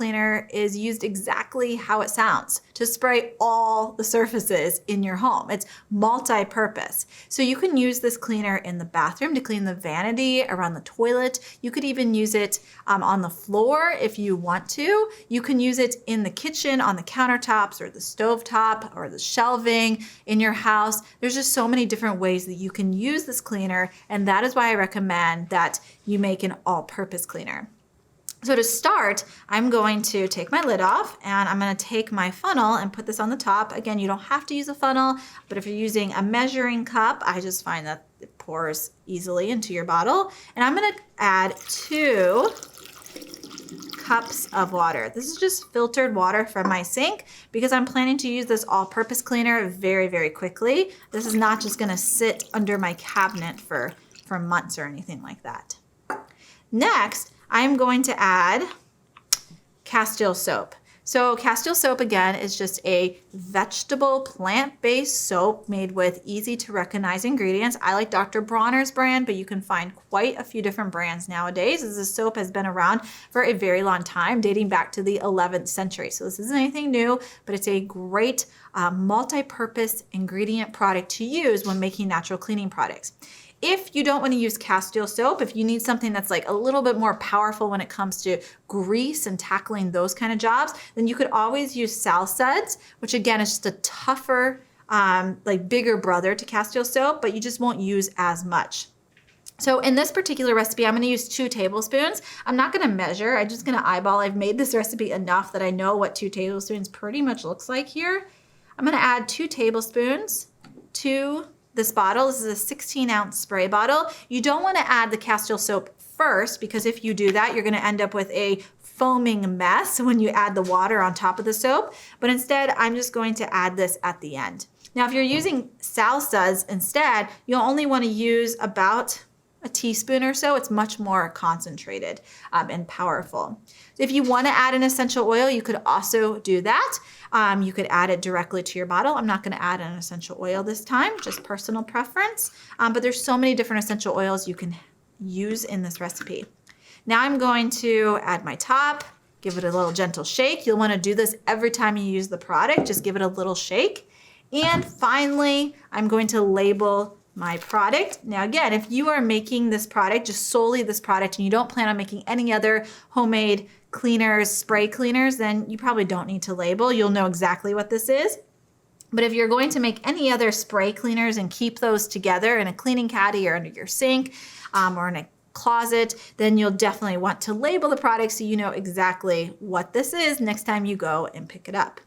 cleaner is used exactly how it sounds, to spray all the surfaces in your home. It's multi-purpose. So you can use this cleaner in the bathroom to clean the vanity, around the toilet. You could even use it on the floor if you want to. You can use it in the kitchen, on the countertops or the stovetop or the shelving in your house. There's just so many different ways that you can use this cleaner, and that is why I recommend that you make an all-purpose cleaner. So to start, I'm going to take my lid off and I'm going to take my funnel and put this on the top. Again, you don't have to use a funnel, but if you're using a measuring cup, I just find that it pours easily into your bottle. And I'm going to add 2 cups of water. This is just filtered water from my sink because I'm planning to use this all-purpose cleaner very, very quickly. This is not just going to sit under my cabinet for months or anything like that. Next, I'm going to add Castile soap. So Castile soap, again, is just a vegetable plant-based soap made with easy to recognize ingredients. I like Dr. Bronner's brand, but you can find quite a few different brands nowadays, as this soap has been around for a very long time, dating back to the 11th century. So this isn't anything new, but it's a great multi-purpose ingredient product to use when making natural cleaning products. If you don't want to use Castile soap, if you need something that's like a little bit more powerful when it comes to grease and tackling those kind of jobs, then you could always use Salsuds, which again is just a tougher, like bigger brother to Castile soap, but you just won't use as much. So in this particular recipe, I'm going to use 2 tablespoons. I'm not going to measure. I'm just going to eyeball. I've made this recipe enough that I know what 2 tablespoons pretty much looks like here. I'm going to add 2 tablespoons to this bottle. This is a 16-ounce spray bottle. You don't want to add the Castile soap first, because if you do that, you're going to end up with a foaming mess when you add the water on top of the soap. But instead, I'm just going to add this at the end. Now, if you're using Salsuds instead, you'll only want to use about a teaspoon or so. It's much more concentrated and powerful. If you want to add an essential oil, you could also do that. You could add it directly to your bottle. I'm not going to add an essential oil this time, just personal preference. But there's so many different essential oils you can use in this recipe. Now I'm going to add my top, give it a little gentle shake. You'll want to do this every time you use the product. Just give it a little shake. And finally, I'm going to label my product. Now again, if you are making this product, just solely this product, and you don't plan on making any other homemade cleaners, spray cleaners, then you probably don't need to label. You'll know exactly what this is. But if you're going to make any other spray cleaners and keep those together in a cleaning caddy or under your sink or in a closet, then you'll definitely want to label the product so you know exactly what this is next time you go and pick it up.